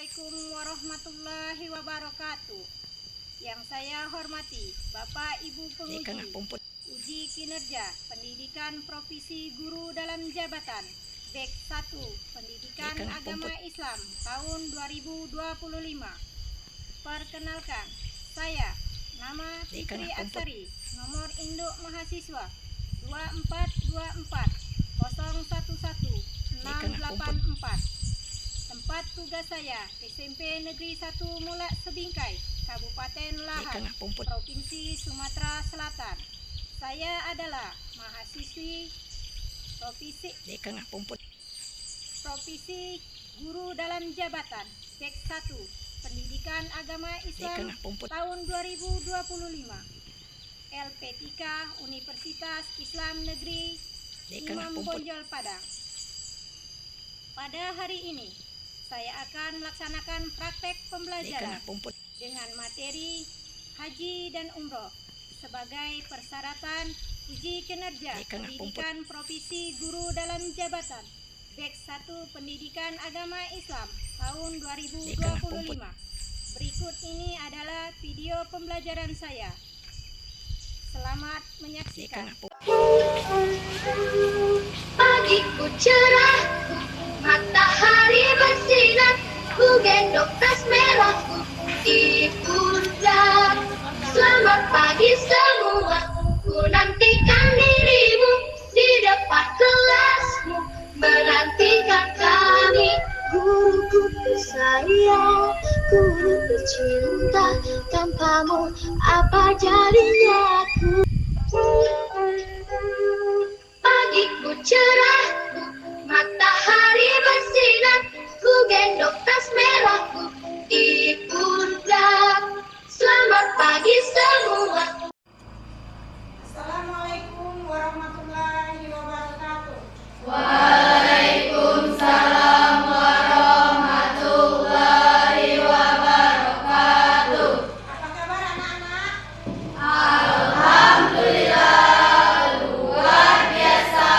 Assalamualaikum warahmatullahi wabarakatuh. Yang saya hormati Bapak Ibu penguji uji kinerja pendidikan Profesi Guru dalam Jabatan BEK 1 Pendidikan Agama Islam tahun 2025. Perkenalkan, saya nama Fitri Aksari, nomor induk mahasiswa 2424011 684. Tempat tugas saya SMP Negeri 1 Mulak Sebingkai, Kabupaten Lahad, Provinsi Sumatera Selatan. Saya adalah mahasiswi Profesi Guru dalam Jabatan BEK 1 Pendidikan Agama Islam tahun 2025. LP3 Universitas Islam Negeri Imam Bonjol Padang. Pada hari ini saya akan melaksanakan praktek pembelajaran dengan materi haji dan umroh sebagai persyaratan uji kinerja pendidikan Profesi Guru dalam Jabatan BEK 1 Pendidikan Agama Islam tahun 2025. Berikut ini adalah video pembelajaran saya. Selamat menyaksikan. Pagiku cerah, matahari bersinar, ku gendong tas merahku di pundak. Selamat pagi semua, ku nantikan dirimu di depan kelasmu, menantikan kami. Guruku tersayang, guru tercinta, tanpamu apa jadinya aku. Pagiku cerah, matahari bersinar, ku gendong tas merahku di pundak. Selamat pagi semua. Assalamualaikum warahmatullahi wabarakatuh. Waalaikumsalam warahmatullahi wabarakatuh. Apa kabar anak-anak? Alhamdulillah luar biasa,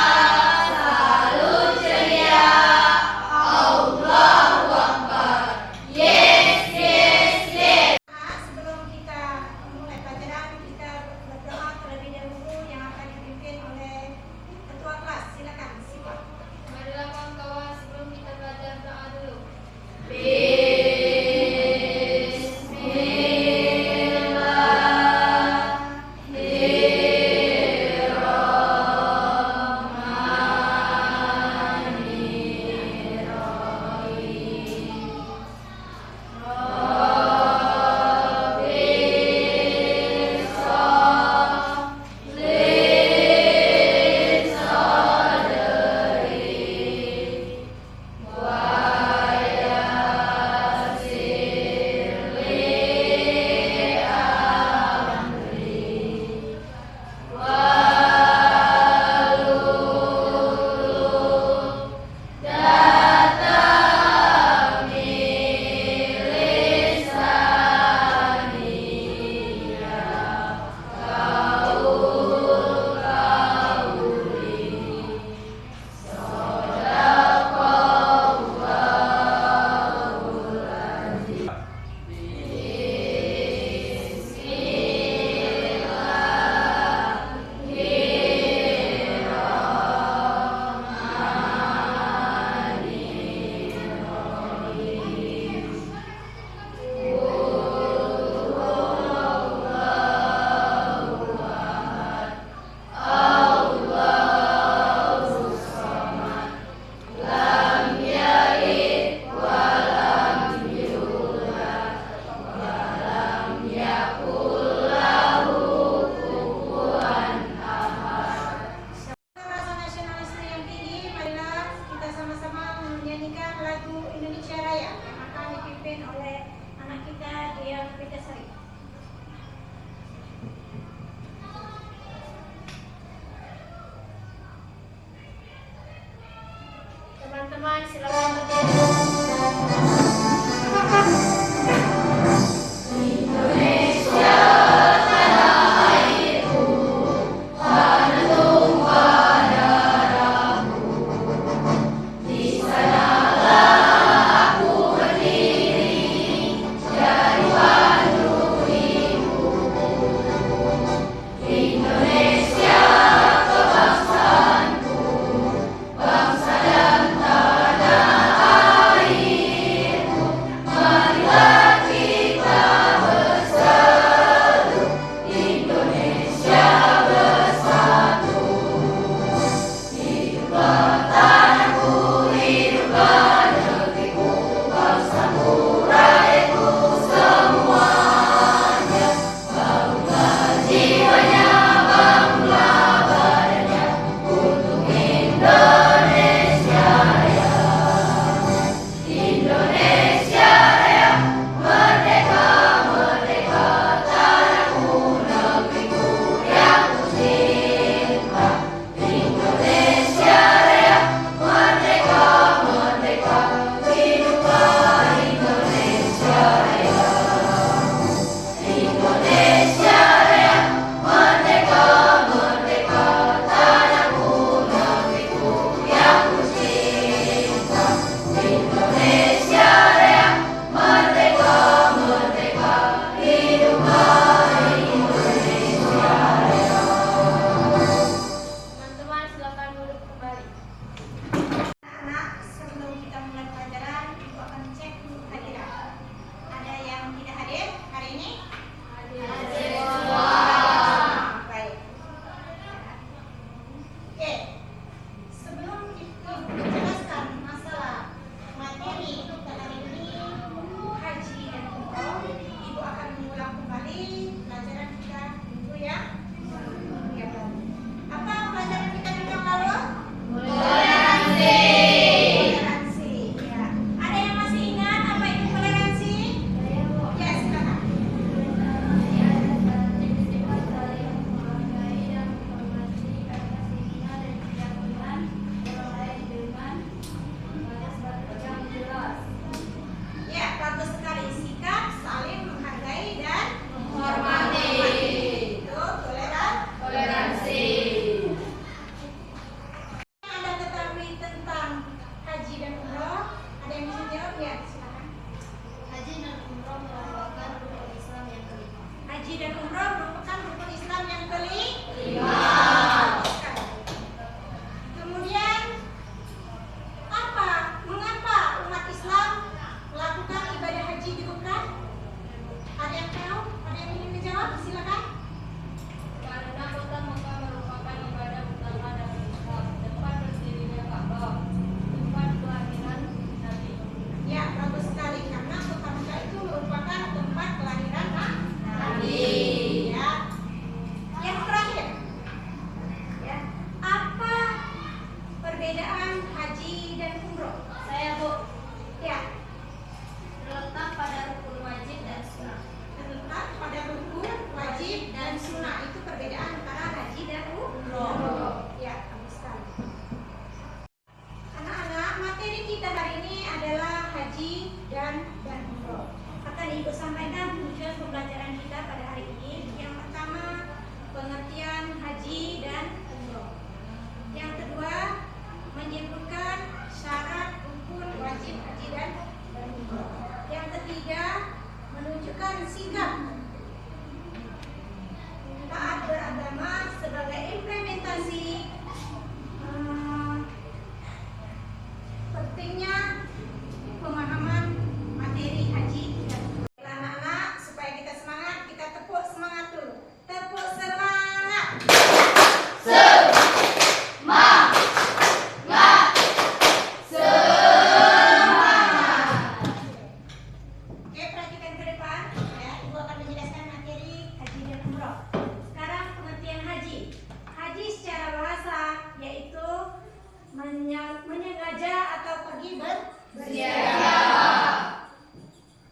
selalu ceria. Allahu Akbar. akan Ibu sampaikan tujuan pembelajaran kita pada hari ini. Yang pertama, pengertian haji dan umroh. Yang kedua, menyebutkan syarat rukun wajib haji dan umroh. Yang ketiga, menunjukkan sikap taat beragama sebagai implementasi pentingnya pemahaman materi haji dan umroh. Anak-anak, supaya kita semangat, kita tepuk semangat dulu. Tepuk semangat. Oke, perhatikan ke depan. Ya, Ibu akan menjelaskan materi haji dan umroh. Sekarang pengertian haji. Haji secara bahasa yaitu menyengaja atau pergi berziarah.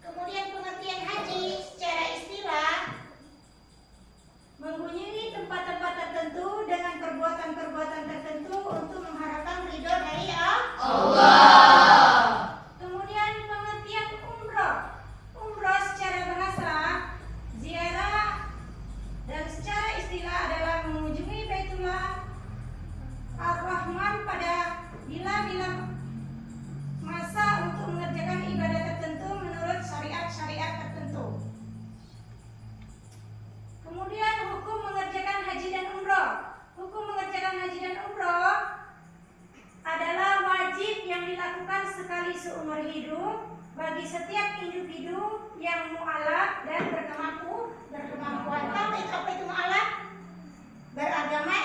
Kemudian pengertian haji secara istilah mengunjungi tempat-tempat tertentu dengan perbuatan-perbuatan tertentu untuk mengharapkan ridho dari Allah. Kemudian pengertian umroh. Umroh secara bahasa ziarah dan secara istilah adalah mengunjungi Baitullah Ar-Rahman pada bila-bila masa untuk mengerjakan ibadah tertentu menurut syariat-syariat tertentu. Kemudian hukum mengerjakan haji dan umroh. Hukum mengerjakan haji dan umroh adalah wajib yang dilakukan sekali seumur hidup bagi setiap individu yang mu'alaf dan berkemampuan. Tahu apa itu mu'alaf? Beragama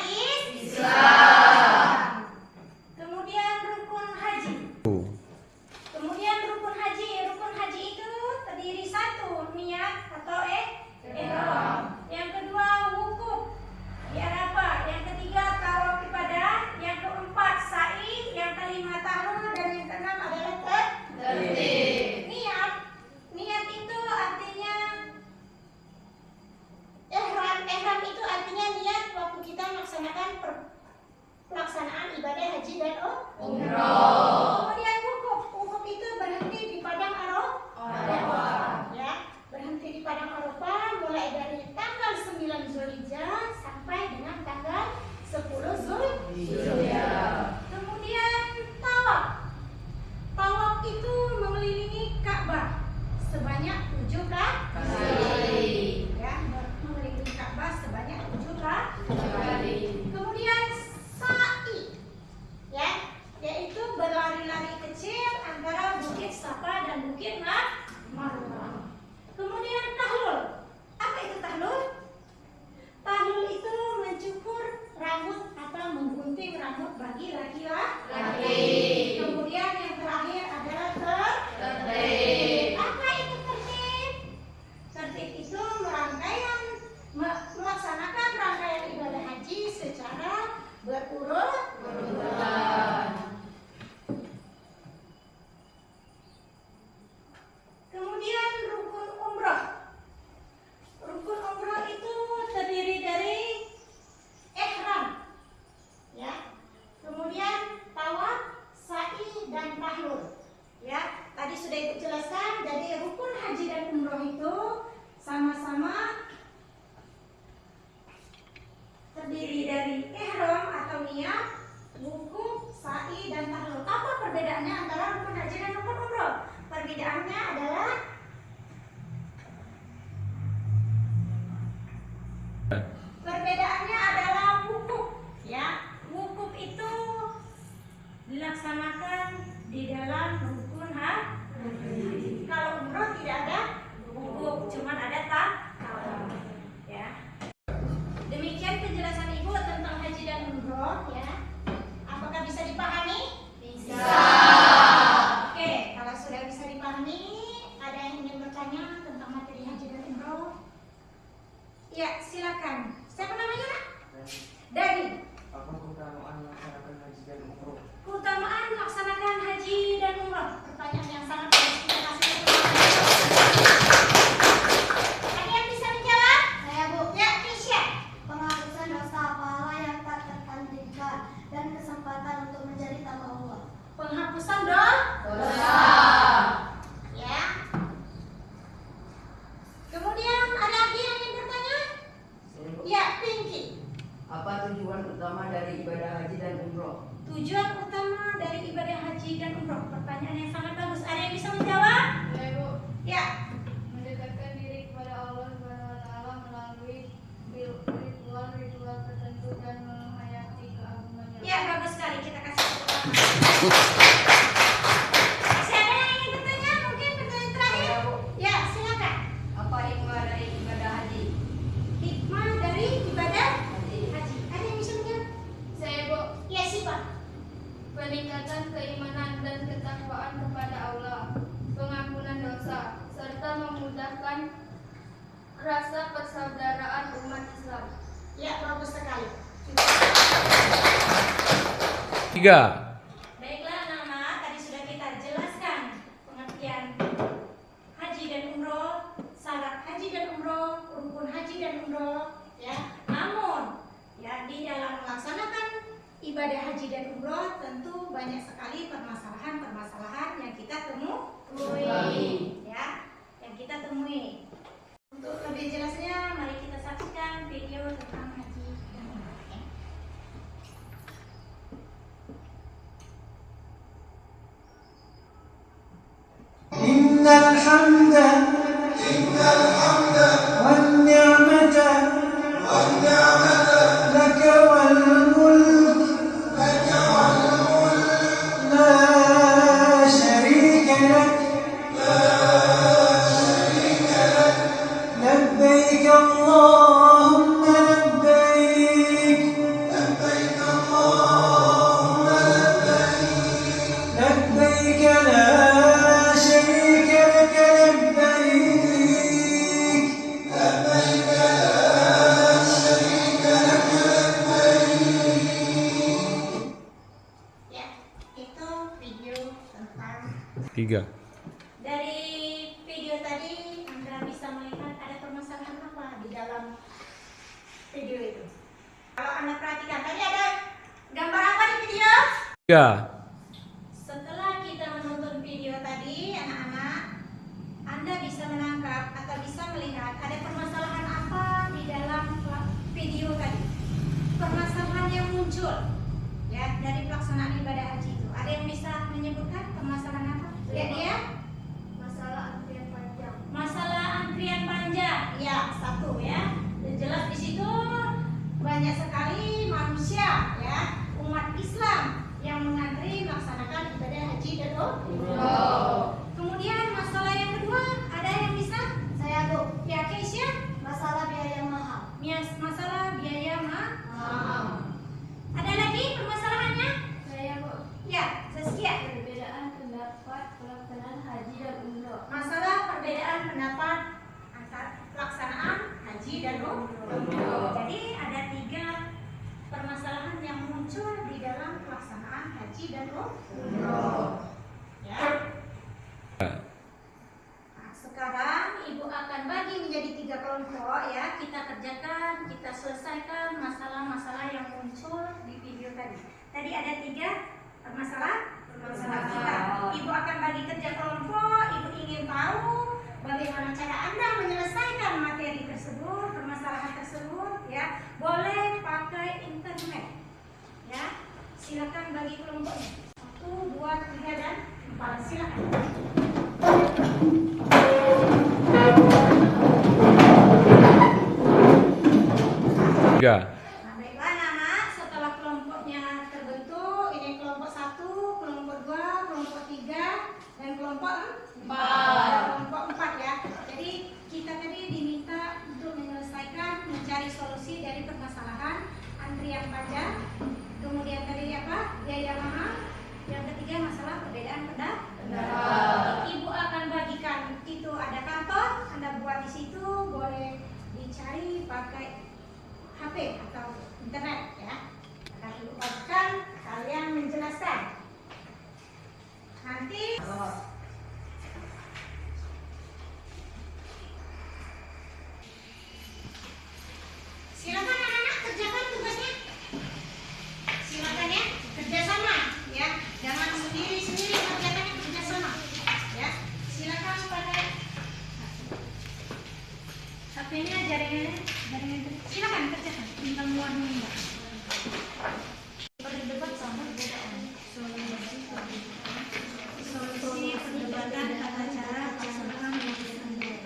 Islam. Kemudian rukun haji. Rukun haji itu terdiri satu, niat atau ihram. Yang kedua, wukuf di Arafah. Yang ketiga, tawaf ibadah. Yang keempat, sa'i. Yang kelima, tahlul. Dan yang keenam adalah tertib. Niat itu artinya ihram itu artinya niat waktu kita melaksanakan pelaksanaan ibadah haji dan umroh. Kemudian wukuf itu berhenti di padang Arafah. Ya, berhenti di padang Arafah mulai dari tanggal 9 Zulhijjah sampai dengan tanggal 10 Zulhijjah. Kemudian tawaf. Tawaf itu mengelilingi Ka'bah sebanyak 7 kali. Ya, mengelilingi Ka'bah sebanyak 7 kali. Kemudian sa'i, ya, yaitu berlari-lari kecil antara Bukit Safa dan Bukit Marwah. Kemudian tahlul. Apa itu tahlul? Tahlul itu mencukur rambut atau menggunting rambut bagi laki-laki. Kemudian yang terakhir adalah tertib. Apa itu tertib? Tertib itu melaksanakan rangkaian ibadah haji secara berurutan. Kemudian rukun umroh. Rukun umroh itu terdiri dari ihram, ya. Kemudian tawaf, sa'i dan tahlul. Ya, tadi sudah Ibu jelaskan. Jadi rukun haji dan umroh itu sama-sama terdiri dari ihram atau niat, wukuf, sa'i dan tahlul. Apa perbedaannya antara rukun haji dan rukun umroh? Perbedaannya adalah wukuf. Ya, wukuf itu dilaksanakan di dalam rukun haji. Kalau umroh tidak ada wukuf, cuma ada tawaf. Ya. Demikian penjelasan Ibu tentang haji dan umroh, ya. Apakah bisa dipahami? Bisa. Oke, kalau sudah bisa dipahami, ada yang ingin bertanya tentang materi haji dan umroh? Ya, silakan. Masih ada yang ingin bertanya? Mungkin pertanyaan terakhir? Ya, silakan. Apa hikmah dari ibadah haji? Hikmah dari ibadah haji. Ada yang bisa menjawab? Saya, Bu. Ya, Pak. Peningkatan keimanan dan ketakwaan kepada Allah, pengampunan dosa, serta memudahkan rasa persaudaraan umat Islam. Ya, bagus sekali. 3. Baiklah, anak-anak, tadi sudah kita jelaskan pengertian haji dan umroh, syarat haji dan umroh, rukun haji dan umroh, ya. Namun, ya di dalam melaksanakan ibadah haji dan umroh tentu banyak sekali permasalahan-permasalahan yang kita temui, ya, yang kita temui. Untuk lebih jelasnya, mari kita saksikan video tentang haji dan umroh. Ya. إن الحمد والنعمة لك والملك لا شريك لك لبيك اللهم لبيك لبيك لا شريك لك لبيك Ya, itu video tentang 3. dari video tadi Anda bisa melihat ada permasalahan apa di dalam video itu. Kalau Anda perhatikan tadi ada gambar apa di video? 3. Setelah kita menonton video tadi, anak-anak, Anda bisa menangkap atau bisa melihat ada permasalahan apa di dalam video tadi. Permasalahan yang muncul ya dari pelaksanaan ibadah haji itu. Ada yang bisa menyebutkan permasalahan apa? Ya, dia Masalah antrian panjang. masalah antrian panjang. Ya, satu ya. Dan jelas di situ banyak sekali manusia ya, umat Islam yang mengantri melaksanakan ibadah haji dan umroh. Kemudian masalah yang kedua, ada yang bisa? Saya, Bu. Ya, Keisha? Masalah biaya mahal. Masalah biaya mahal. Ada lagi permasalahannya? Saya, Bu. Ya, Saskia. Perbedaan pendapat pelaksanaan haji dan umroh. Masalah perbedaan pendapat antara pelaksanaan haji dan umroh. Jadi ada 3 permasalahan yang muncul di dalam pelaksanaan haji dan umroh. Ya. Nah, sekarang Ibu akan bagi menjadi 3 kelompok ya. Kita kerjakan, kita selesaikan masalah-masalah yang muncul di video tadi. Tadi ada 3 permasalahan. Ibu akan bagi kerja kelompok. Ibu ingin tahu bagaimana cara Anda menyelesaikan materi tersebut, permasalahan tersebut ya. Boleh pakai internet. Ya. Silakan bagi kelompoknya. 1, 2, 3 dan 4. Silakan. Nah, baiklah anak-anak, setelah kelompoknya terbentuk, ini kelompok 1, kelompok 2, kelompok 3, dan kelompok 4 ya. Jadi kita tadi diminta untuk menyelesaikan, mencari solusi dari permasalahan antrian panjang. Kemudian tadi apa? Biaya mahal. Yang ketiga masalah perbedaan pendapat. Ibu akan bagikan itu ada kantor, Anda buat di situ, boleh dicari pakai HP atau internet ya. Akan Ibu bagikan, kalian menjelaskan. Nanti silakan anak-anak kerjakan tugasnya. Silakan ya, kerjasama ya. Jangan sendiri-sendiri, kerjakannya kerjasama ya. Silakan pakai HP-nya, jaringannya. Silakan kerjakan tentang warna. Berdebat sama perbedaan solusi perdebatan tata cara pelaksanaan yang panjang.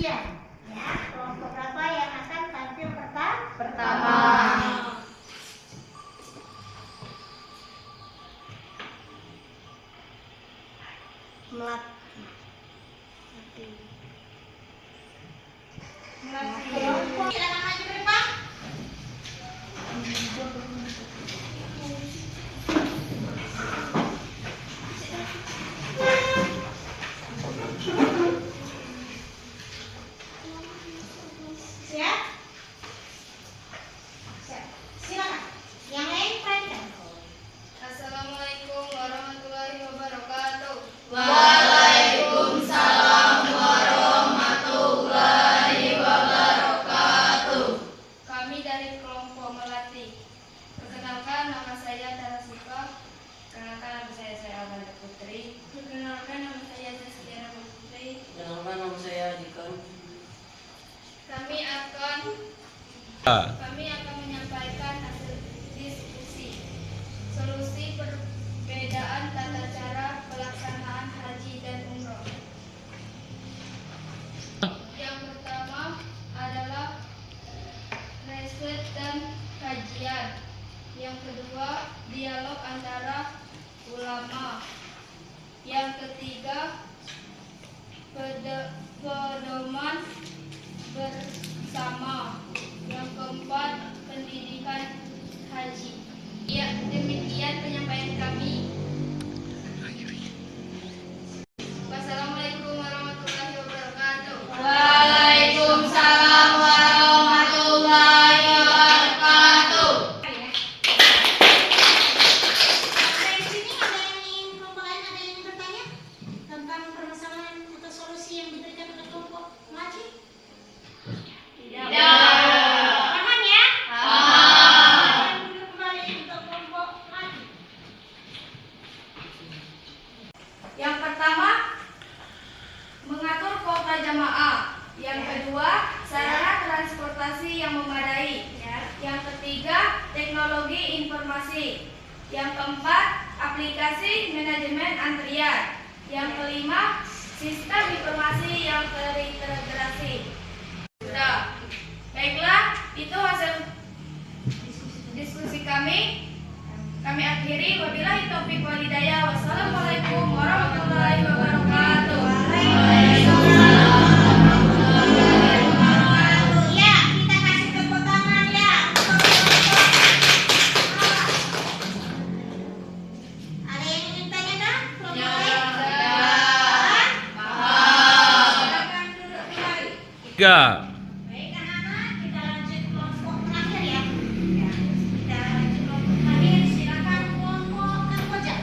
ujian. Ya, kelompok berapa yang akan tampil pertama? Kelompok silakan maju ke depan. Siap? Siap. Silakan. Yang lain perhatikan. Assalamualaikum warahmatullahi wabarakatuh. Kami dari kelompok Melati. Perkenalkan, nama saya Tarasika. Perkenalkan, nama saya Amanda Putri. Perkenalkan, nama saya Zaskia Putri. Perkenalkan, nama saya Dikon. Kami akan menyampaikan hasil diskusi solusi perbedaan tata cara pelaksanaan haji dan umroh. Yang pertama adalah riset dan kajian. Yang kedua, dialog antara ulama. Yang ketiga, pedoman bersama. Yang keempat, pendidikan haji. Ya, demikian penyampaian kami. Wassalamualaikum warahmatullahi wabarakatuh. Waalaikumsalam warahmatullahi wabarakatuh. Sampai sini ada yang ingin kelompok lain ada yang ingin bertanya tentang permasalahan atau solusi yang diberikan oleh kelompok Melati? Tidak. Paham ya? Paham. Duduk kembali untuk kelompok Melati. Yang pertama, mengatur kuota jamaah. Yang kedua, sarana transportasi yang memadai. Yang ketiga, teknologi informasi. Yang keempat, aplikasi manajemen antrian. Yang kelima, sistem informasi yang terintegrasi. Sudah. Baiklah, itu hasil diskusi kami. Kami akhiri. Wabillahi taufiq wal hidayah. Wassalamualaikum warahmatullahi wabarakatuh. Ya, kita kasih tepuk tangan ya untuk kelompok A. Ada yang ingin tanyakan? Kelompok lain? Silakan duduk kembali. 3. Baik anak-anak, kita lanjut kelompok terakhir ya. Ya, kita lanjut kelompok terakhir. Silakan kelompok Kamboja.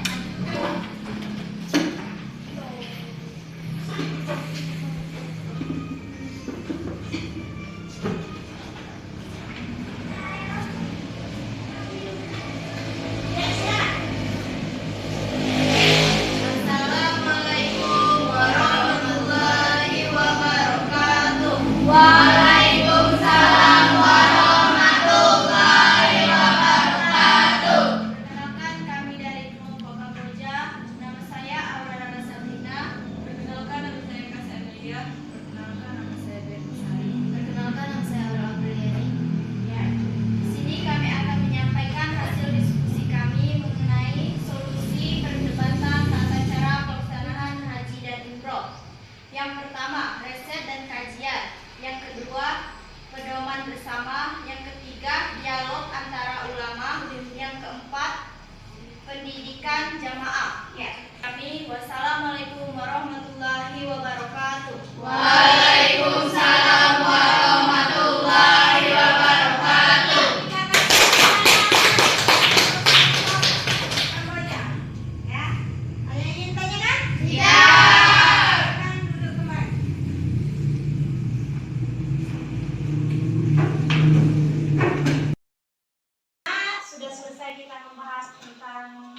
Ya, silakan. Assalamualaikum warahmatullahi wabarakatuh. Waalaikumsalam warahmatullahi wabarakatuh. Perkenalkan, kami dari kelompok Kamboja. Nama saya Aurora Sabrina. Perkenalkan, nama saya Kasih Amelia. Perkenalkan, nama saya Betty Sari. Perkenalkan, nama saya Aurora Apriliani. Ya. Di sini kami akan menyampaikan hasil diskusi kami mengenai solusi perdebatan tata cara pelaksanaan haji dan umroh. Yang pertama, riset dan kajian. Yang kedua, pedoman bersama. Yang ketiga, dialog antara ulama. Yang keempat, pendidikan jamaah. Ya, kami wassalamualaikum warahmatullahi wabarakatuh. Waalaikumsalam warahmatullahi wabarakatuh. Kamboja. Ya. Ada yang ingin tanyakan? Iya. Silakan duduk kembali. Sudah selesai kita membahas tentang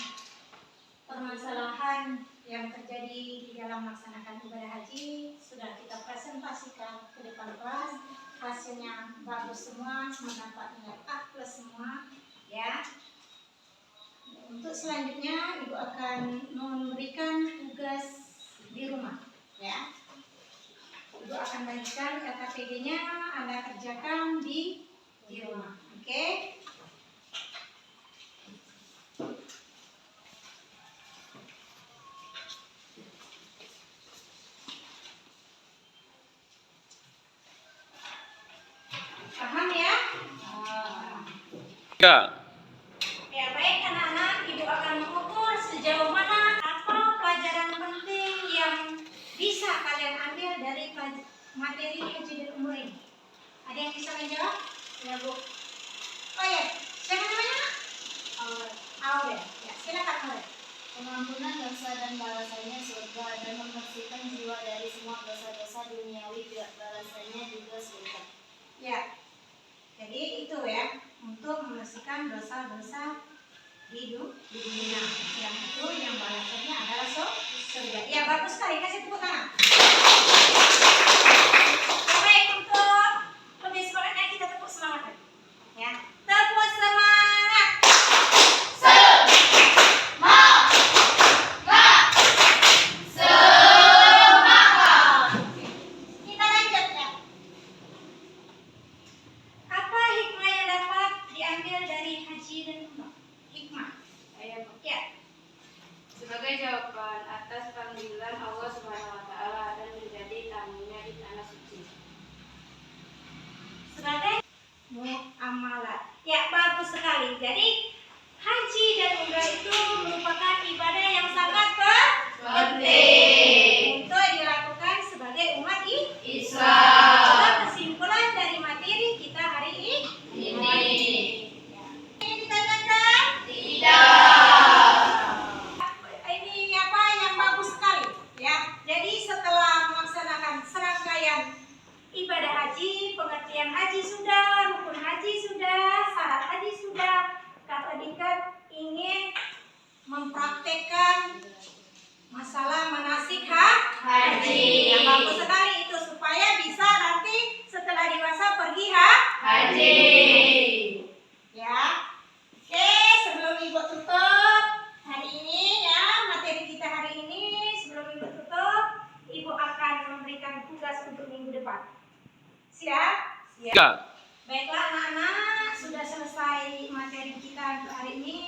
permasalahan yang terjadi di dalam melaksanakan ibadah haji. Sudah kita presentasikan ke depan kelas. Hasilnya bagus semua, mendapat nilai A+ semua. Ya. Untuk selanjutnya Ibu akan memberikan tugas di rumah. Ya. Ibu akan bagikan KTP-nya, Anda kerjakan di rumah. Oke? Paham ya? Tiga. Ya baik anak-anak, Ibu akan mengukur sejauh mana apa pelajaran penting yang bisa kalian ambil dari materi haji dan umroh ini. Ada yang bisa menjawab? Ya Bu. Oh ya, siapa namanya? Aure. Ya, silakan Aure. Pengampunan dosa dan balasannya surga, dan membersihkan jiwa dari semua dosa-dosa duniawi, balasannya juga surga. Ya. Jadi itu ya, untuk membersihkan dosa-dosa di dunia. Yang itu yang balasannya adalah surga. Ya, bagus sekali. Kasih tepuk tangan. Baik, untuk lebih semangatnya kita tepuk semangat. Ya, tepuk semangat. Kita lanjut ya. Apa hikmah yang dapat diambil dari haji dan umrah? Hikmah. Ya. Sebagai jawaban atas panggilan Allah Subhanahu wa taala dan menjadi tamunya di tanah suci. Sebagai muamalah. Ya, bagus sekali. Jadi haji dan umrah itu merupakan ibadah yang sangat penting untuk dilakukan sebagai umat Islam. Itulah kesimpulan dari materi kita hari ini. Ya. Ini ditanyakan? Ini apa yang bagus sekali ya. Jadi setelah melaksanakan serangkaian ibadah haji, pengertian haji sudah, rukun haji sudah, syarat haji sudah, Kak Adikat ingin mempraktekkan masalah manasik haji. Yang bagus sekali itu supaya bisa nanti setelah dewasa pergi haji. Ya. Oke, sebelum Ibu tutup hari ini ya, materi kita hari ini, sebelum Ibu tutup, Ibu akan memberikan tugas untuk minggu depan. Siap? Tiga. Baiklah anak-anak, sudah selesai materi kita untuk hari ini.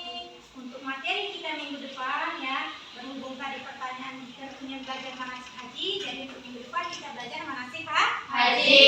Untuk materi kita minggu depan ya, berhubung tadi pertanyaan kita ingin belajar manasik haji, jadi untuk minggu depan kita belajar manasik haji.